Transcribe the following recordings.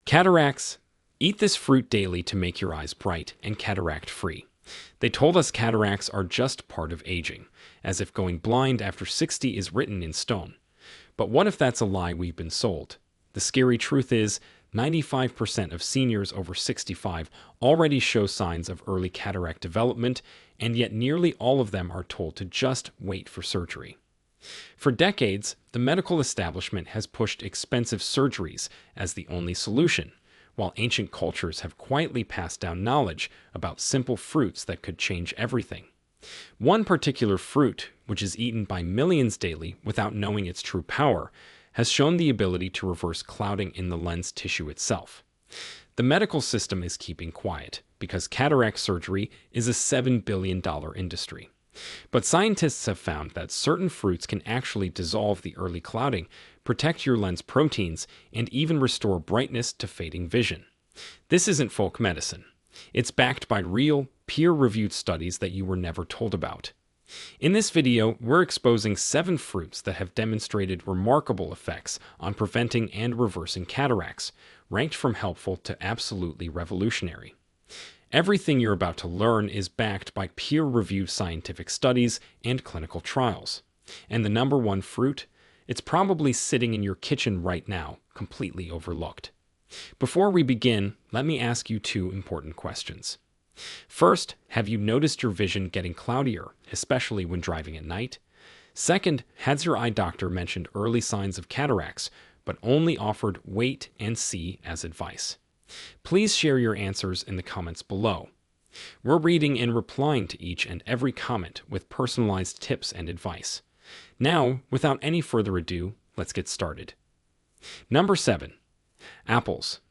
Cataracts. Eat this fruit daily to make your eyes bright and cataract-free. They told us cataracts are just part of aging, as if going blind after 60 is written in stone. But what if that's a lie we've been sold? The scary truth is, 95% of seniors over 65 already show signs of early cataract development, and yet nearly all of them are told to just wait for surgery. For decades, the medical establishment has pushed expensive surgeries as the only solution, while ancient cultures have quietly passed down knowledge about simple fruits that could change everything. One particular fruit, which is eaten by millions daily without knowing its true power, has shown the ability to reverse clouding in the lens tissue itself. The medical system is keeping quiet because cataract surgery is a $7 billion industry. But scientists have found that certain fruits can actually dissolve the early clouding, protect your lens proteins, and even restore brightness to fading vision. This isn't folk medicine. It's backed by real, peer-reviewed studies that you were never told about. In this video, we're exposing 7 fruits that have demonstrated remarkable effects on preventing and reversing cataracts, ranked from helpful to absolutely revolutionary. Everything you're about to learn is backed by peer-reviewed scientific studies and clinical trials. And the number one fruit? It's probably sitting in your kitchen right now, completely overlooked. Before we begin, let me ask you 2 important questions. First, have you noticed your vision getting cloudier, especially when driving at night? Second, has your eye doctor mentioned early signs of cataracts, but only offered wait and see as advice? Please share your answers in the comments below. We're reading and replying to each and every comment with personalized tips and advice. Now, without any further ado, let's get started. Number 7. Apples.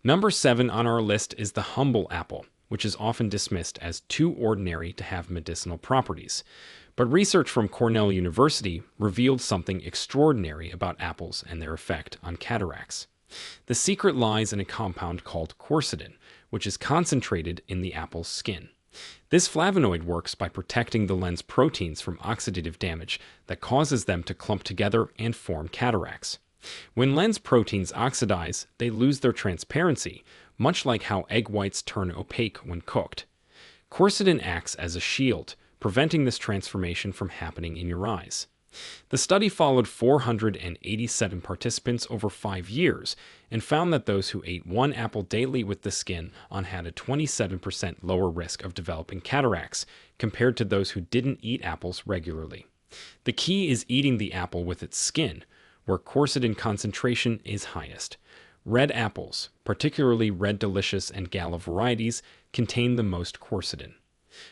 Number 7 on our list is the humble apple, which is often dismissed as too ordinary to have medicinal properties. But research from Cornell University revealed something extraordinary about apples and their effect on cataracts. The secret lies in a compound called quercetin, which is concentrated in the apple's skin. This flavonoid works by protecting the lens proteins from oxidative damage that causes them to clump together and form cataracts. When lens proteins oxidize, they lose their transparency, much like how egg whites turn opaque when cooked. Quercetin acts as a shield, preventing this transformation from happening in your eyes. The study followed 487 participants over 5 years and found that those who ate 1 apple daily with the skin on had a 27% lower risk of developing cataracts compared to those who didn't eat apples regularly. The key is eating the apple with its skin, where quercetin concentration is highest. Red apples, particularly Red Delicious and Gala varieties, contain the most quercetin.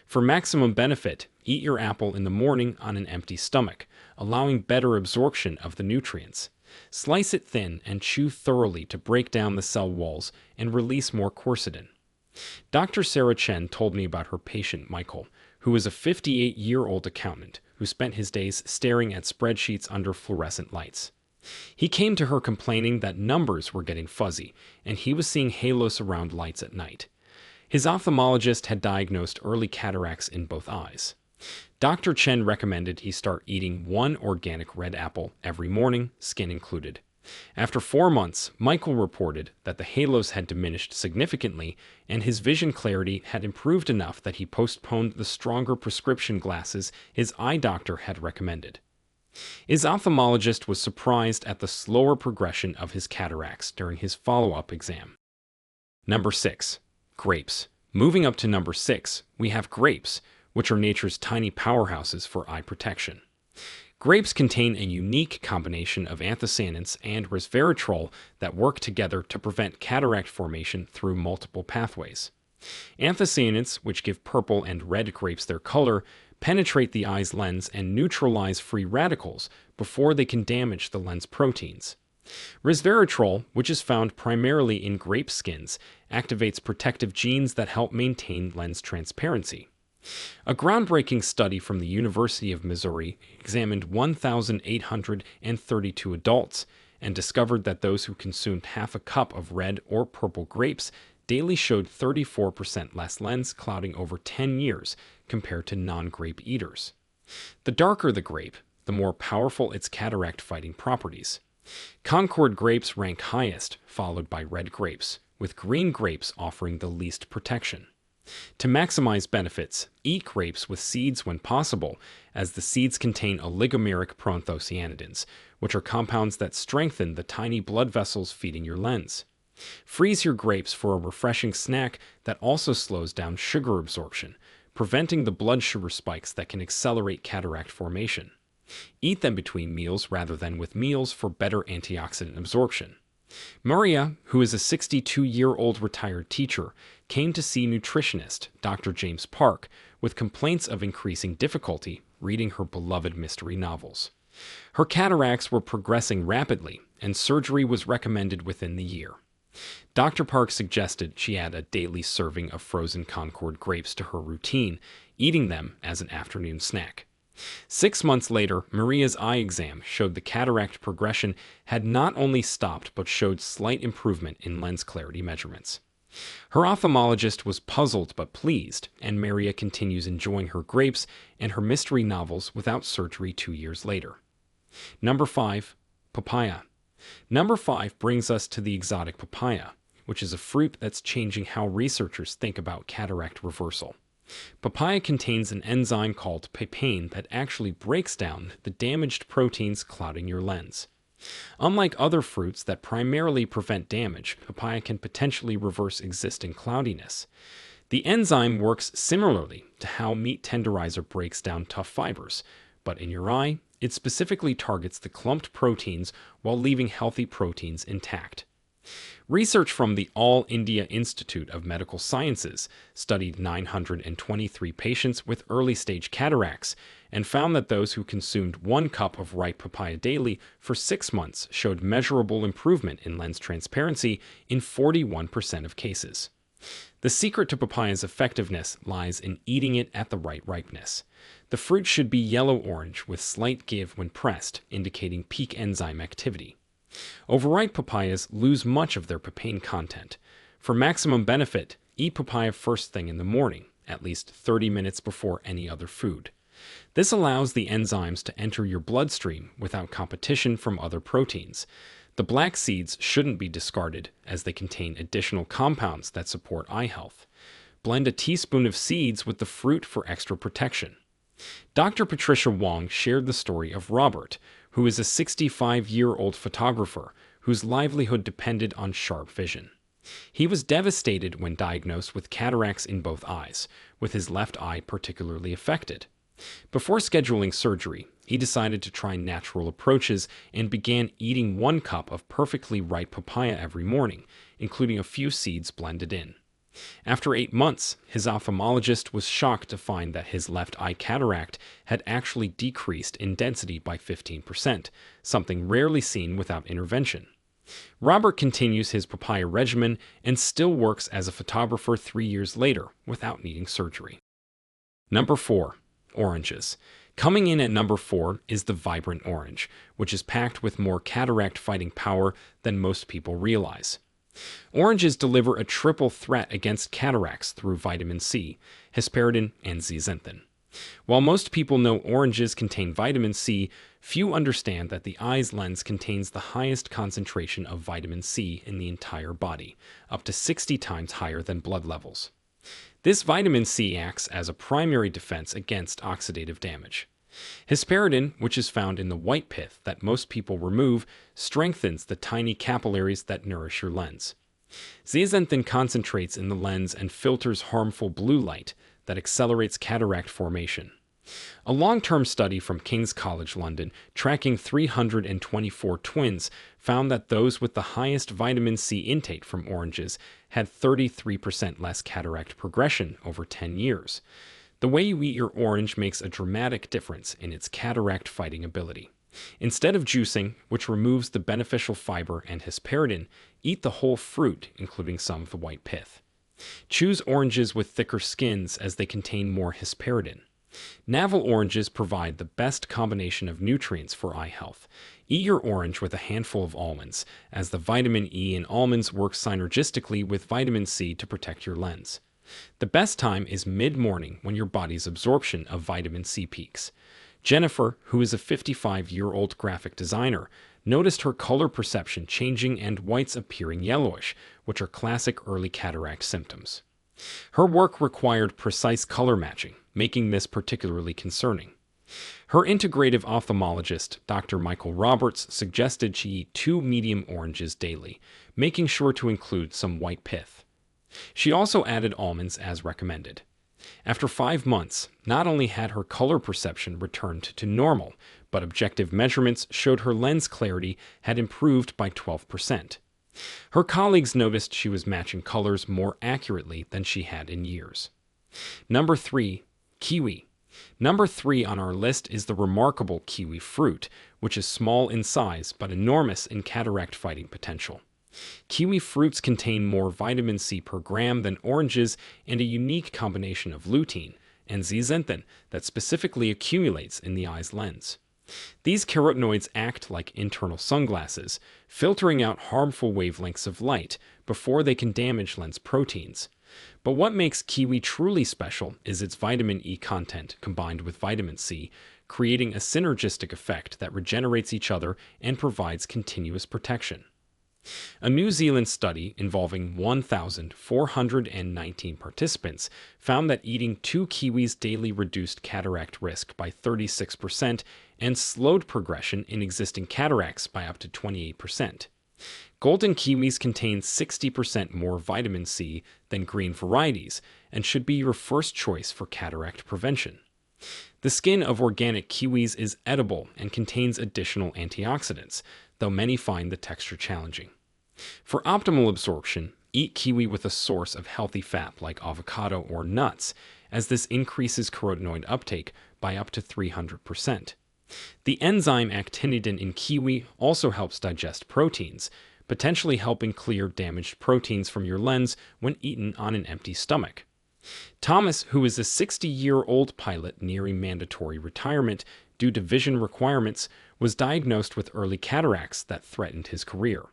For maximum benefit, eat your apple in the morning on an empty stomach, allowing better absorption of the nutrients. Slice it thin and chew thoroughly to break down the cell walls and release more quercetin. Dr. Sarah Chen told me about her patient Michael, who is a 58-year-old accountant who spent his days staring at spreadsheets under fluorescent lights. He came to her complaining that numbers were getting fuzzy, and he was seeing halos around lights at night. His ophthalmologist had diagnosed early cataracts in both eyes. Dr. Chen recommended he start eating 1 organic red apple every morning, skin included. After 4 months, Michael reported that the halos had diminished significantly and his vision clarity had improved enough that he postponed the stronger prescription glasses his eye doctor had recommended. His ophthalmologist was surprised at the slower progression of his cataracts during his follow-up exam. Number 6. Grapes. Moving up to number 6, we have grapes, which are nature's tiny powerhouses for eye protection. Grapes contain a unique combination of anthocyanins and resveratrol that work together to prevent cataract formation through multiple pathways. Anthocyanins, which give purple and red grapes their color, penetrate the eye's lens and neutralize free radicals before they can damage the lens proteins. Resveratrol, which is found primarily in grape skins, activates protective genes that help maintain lens transparency. A groundbreaking study from the University of Missouri examined 1,832 adults and discovered that those who consumed half a cup of red or purple grapes daily showed 34% less lens clouding over 10 years compared to non-grape eaters. The darker the grape, the more powerful its cataract-fighting properties. Concord grapes rank highest, followed by red grapes, with green grapes offering the least protection. To maximize benefits, eat grapes with seeds when possible, as the seeds contain oligomeric proanthocyanidins, which are compounds that strengthen the tiny blood vessels feeding your lens. Freeze your grapes for a refreshing snack that also slows down sugar absorption, preventing the blood sugar spikes that can accelerate cataract formation. Eat them between meals rather than with meals for better antioxidant absorption. Maria, who is a 62-year-old retired teacher, came to see nutritionist Dr. James Park with complaints of increasing difficulty reading her beloved mystery novels. Her cataracts were progressing rapidly, and surgery was recommended within the year. Dr. Park suggested she add a daily serving of frozen Concord grapes to her routine, eating them as an afternoon snack. 6 months later, Maria's eye exam showed the cataract progression had not only stopped but showed slight improvement in lens clarity measurements. Her ophthalmologist was puzzled but pleased, and Maria continues enjoying her grapes and her mystery novels without surgery 2 years later. Number 5. Papaya. Number 5 brings us to the exotic papaya, which is a fruit that's changing how researchers think about cataract reversal. Papaya contains an enzyme called papain that actually breaks down the damaged proteins clouding your lens. Unlike other fruits that primarily prevent damage, papaya can potentially reverse existing cloudiness. The enzyme works similarly to how meat tenderizer breaks down tough fibers, but in your eye, it specifically targets the clumped proteins while leaving healthy proteins intact. Research from the All India Institute of Medical Sciences studied 923 patients with early-stage cataracts and found that those who consumed 1 cup of ripe papaya daily for 6 months showed measurable improvement in lens transparency in 41% of cases. The secret to papaya's effectiveness lies in eating it at the right ripeness. The fruit should be yellow-orange with slight give when pressed, indicating peak enzyme activity. Overripe papayas lose much of their papain content. For maximum benefit, eat papaya first thing in the morning, at least 30 minutes before any other food. This allows the enzymes to enter your bloodstream without competition from other proteins. The black seeds shouldn't be discarded, as they contain additional compounds that support eye health. Blend a teaspoon of seeds with the fruit for extra protection. Dr. Patricia Wong shared the story of Robert, who is a 65-year-old photographer whose livelihood depended on sharp vision. He was devastated when diagnosed with cataracts in both eyes, with his left eye particularly affected. Before scheduling surgery, he decided to try natural approaches and began eating 1 cup of perfectly ripe papaya every morning, including a few seeds blended in. After 8 months, his ophthalmologist was shocked to find that his left eye cataract had actually decreased in density by 15%, something rarely seen without intervention. Robert continues his papaya regimen and still works as a photographer 3 years later without needing surgery. Number 4. Oranges. Coming in at number 4 is the vibrant orange, which is packed with more cataract-fighting power than most people realize. Oranges deliver a triple threat against cataracts through vitamin C, hesperidin, and zeaxanthin. While most people know oranges contain vitamin C, few understand that the eye's lens contains the highest concentration of vitamin C in the entire body, up to 60 times higher than blood levels. This vitamin C acts as a primary defense against oxidative damage. Hesperidin, which is found in the white pith that most people remove, strengthens the tiny capillaries that nourish your lens. Zeaxanthin concentrates in the lens and filters harmful blue light that accelerates cataract formation. A long-term study from King's College London, tracking 324 twins, found that those with the highest vitamin C intake from oranges had 33% less cataract progression over 10 years. The way you eat your orange makes a dramatic difference in its cataract-fighting ability. Instead of juicing, which removes the beneficial fiber and hesperidin, eat the whole fruit, including some of the white pith. Choose oranges with thicker skins as they contain more hesperidin. Navel oranges provide the best combination of nutrients for eye health. Eat your orange with a handful of almonds, as the vitamin E in almonds works synergistically with vitamin C to protect your lens. The best time is mid-morning when your body's absorption of vitamin C peaks. Jennifer, who is a 55-year-old graphic designer, noticed her color perception changing and whites appearing yellowish, which are classic early cataract symptoms. Her work required precise color matching, making this particularly concerning. Her integrative ophthalmologist, Dr. Michael Roberts, suggested she eat 2 medium oranges daily, making sure to include some white pith. She also added almonds as recommended. After 5 months, not only had her color perception returned to normal, but objective measurements showed her lens clarity had improved by 12%. Her colleagues noticed she was matching colors more accurately than she had in years. Number 3. Kiwi. Number 3 on our list is the remarkable kiwi fruit, which is small in size but enormous in cataract fighting potential. Kiwi fruits contain more vitamin C per gram than oranges and a unique combination of lutein and zeaxanthin that specifically accumulates in the eye's lens. These carotenoids act like internal sunglasses, filtering out harmful wavelengths of light before they can damage lens proteins. But what makes kiwi truly special is its vitamin E content combined with vitamin C, creating a synergistic effect that regenerates each other and provides continuous protection. A New Zealand study involving 1,419 participants found that eating 2 kiwis daily reduced cataract risk by 36% and slowed progression in existing cataracts by up to 28%. Golden kiwis contain 60% more vitamin C than green varieties and should be your first choice for cataract prevention. The skin of organic kiwis is edible and contains additional antioxidants, though many find the texture challenging. For optimal absorption, eat kiwi with a source of healthy fat like avocado or nuts, as this increases carotenoid uptake by up to 300%. The enzyme actinidin in kiwi also helps digest proteins, potentially helping clear damaged proteins from your lens when eaten on an empty stomach. Thomas, who is a 60-year-old pilot nearing mandatory retirement due to vision requirements, was diagnosed with early cataracts that threatened his career.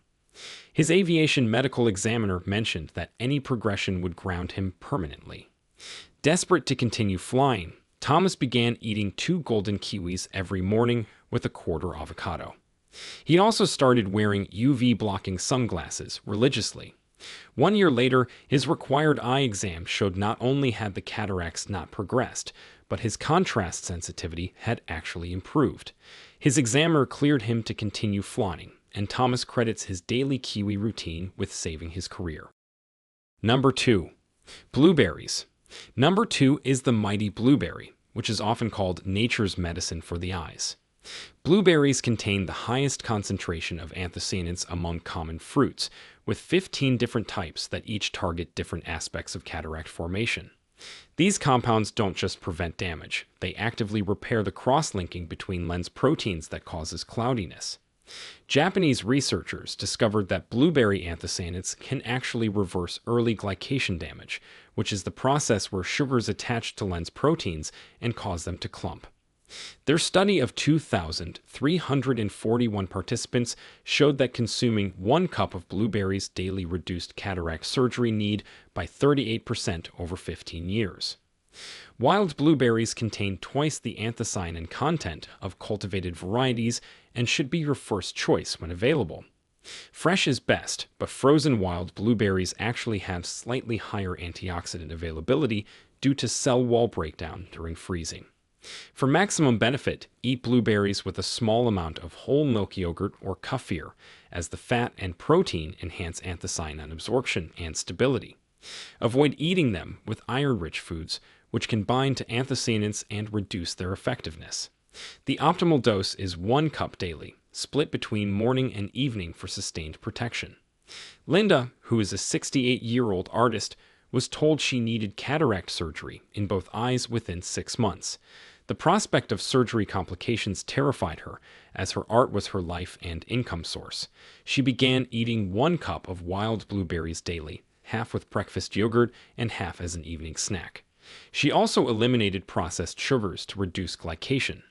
His aviation medical examiner mentioned that any progression would ground him permanently. Desperate to continue flying, Thomas began eating 2 golden kiwis every morning with a quarter avocado. He also started wearing UV-blocking sunglasses religiously. 1 year later, his required eye exam showed not only had the cataracts not progressed, but his contrast sensitivity had actually improved. His examiner cleared him to continue flying, and Thomas credits his daily kiwi routine with saving his career. Number 2. Blueberries. Number 2 is the mighty blueberry, which is often called nature's medicine for the eyes. Blueberries contain the highest concentration of anthocyanins among common fruits, with 15 different types that each target different aspects of cataract formation. These compounds don't just prevent damage, they actively repair the cross-linking between lens proteins that causes cloudiness. Japanese researchers discovered that blueberry anthocyanins can actually reverse early glycation damage, which is the process where sugars attach to lens proteins and cause them to clump. Their study of 2,341 participants showed that consuming 1 cup of blueberries daily reduced cataract surgery need by 38% over 15 years. Wild blueberries contain twice the anthocyanin content of cultivated varieties and should be your first choice when available. Fresh is best, but frozen wild blueberries actually have slightly higher antioxidant availability due to cell wall breakdown during freezing. For maximum benefit, eat blueberries with a small amount of whole milk yogurt or kefir, as the fat and protein enhance anthocyanin absorption and stability. Avoid eating them with iron-rich foods, which can bind to anthocyanins and reduce their effectiveness. The optimal dose is 1 cup daily, split between morning and evening for sustained protection. Linda, who is a 68-year-old artist, was told she needed cataract surgery in both eyes within 6 months. The prospect of surgery complications terrified her, as her art was her life and income source. She began eating 1 cup of wild blueberries daily, half with breakfast yogurt and half as an evening snack. She also eliminated processed sugars to reduce glycation.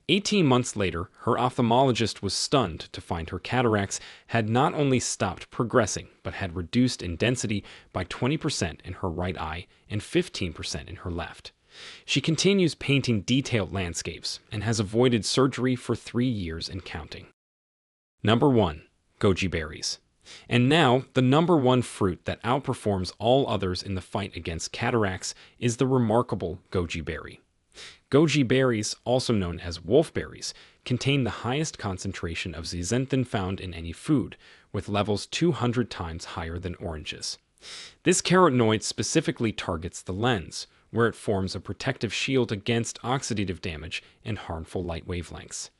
18 months later, her ophthalmologist was stunned to find her cataracts had not only stopped progressing, but had reduced in density by 20% in her right eye and 15% in her left. She continues painting detailed landscapes and has avoided surgery for 3 years and counting. Number 1. Goji berries. And now, the number one fruit that outperforms all others in the fight against cataracts is the remarkable goji berry. Goji berries, also known as wolfberries, contain the highest concentration of zeaxanthin found in any food, with levels 200 times higher than oranges. This carotenoid specifically targets the lens, where it forms a protective shield against oxidative damage and harmful light wavelengths.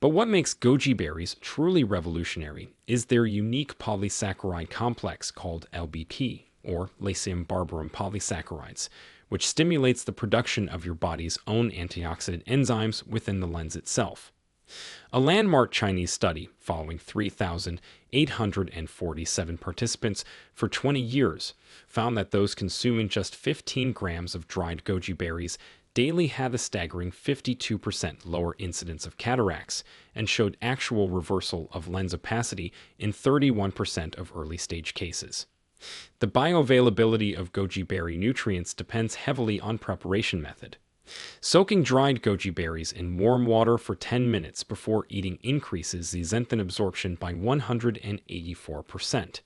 But what makes goji berries truly revolutionary is their unique polysaccharide complex called LBP, or Lysine barbarum polysaccharides, which stimulates the production of your body's own antioxidant enzymes within the lens itself. A landmark Chinese study following 3,847 participants for 20 years found that those consuming just 15 grams of dried goji berries daily had a staggering 52% lower incidence of cataracts and showed actual reversal of lens opacity in 31% of early-stage cases. The bioavailability of goji berry nutrients depends heavily on preparation method. Soaking dried goji berries in warm water for 10 minutes before eating increases zeaxanthin absorption by 184%.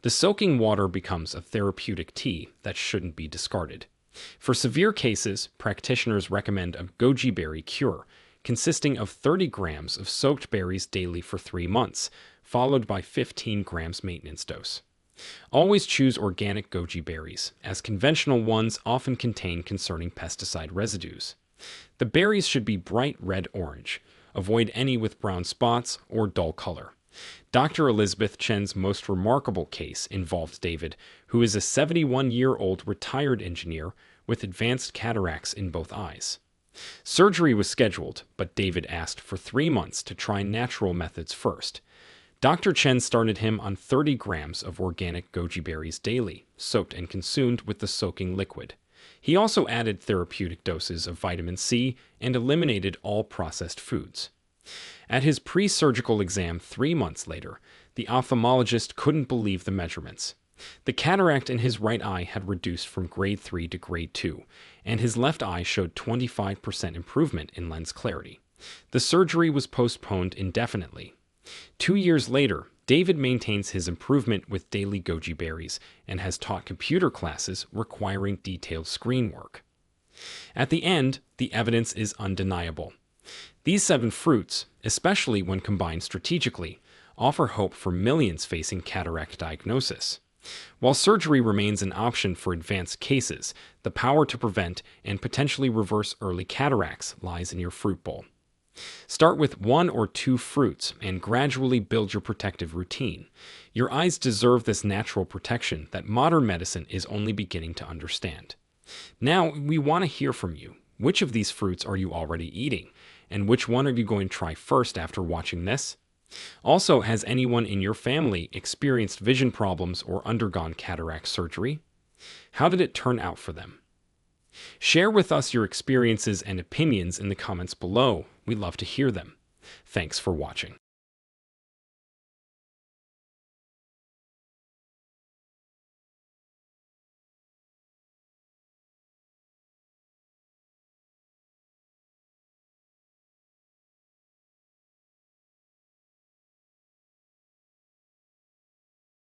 The soaking water becomes a therapeutic tea that shouldn't be discarded. For severe cases, practitioners recommend a goji berry cure, consisting of 30 grams of soaked berries daily for 3 months, followed by 15 grams maintenance dose. Always choose organic goji berries, as conventional ones often contain concerning pesticide residues. The berries should be bright red-orange. Avoid any with brown spots or dull color. Dr. Elizabeth Chen's most remarkable case involved David, who is a 71-year-old retired engineer with advanced cataracts in both eyes. Surgery was scheduled, but David asked for 3 months to try natural methods first. Dr. Chen started him on 30 grams of organic goji berries daily, soaked and consumed with the soaking liquid. He also added therapeutic doses of vitamin C and eliminated all processed foods. At his pre-surgical exam 3 months later, the ophthalmologist couldn't believe the measurements. The cataract in his right eye had reduced from grade 3 to grade 2, and his left eye showed 25% improvement in lens clarity. The surgery was postponed indefinitely. 2 years later, David maintains his improvement with daily goji berries and has taught computer classes requiring detailed screen work. At the end, the evidence is undeniable. These 7 fruits, especially when combined strategically, offer hope for millions facing cataract diagnosis. While surgery remains an option for advanced cases, the power to prevent and potentially reverse early cataracts lies in your fruit bowl. Start with 1 or 2 fruits and gradually build your protective routine. Your eyes deserve this natural protection that modern medicine is only beginning to understand. Now, we want to hear from you. Which of these fruits are you already eating? And which one are you going to try first after watching this? Also, has anyone in your family experienced vision problems or undergone cataract surgery? How did it turn out for them? Share with us your experiences and opinions in the comments below. We'd love to hear them. Thanks for watching.